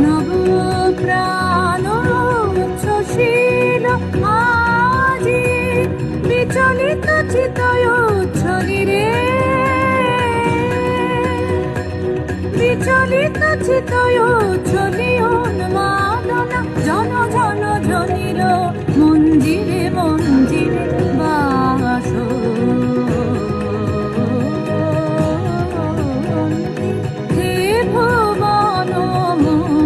নব প্রাণ উচ্ছ্বসিল আজি, বিচলিত চিতয় উচ্ছলি রে, বিচলিত চিতয় উচ্ছলি।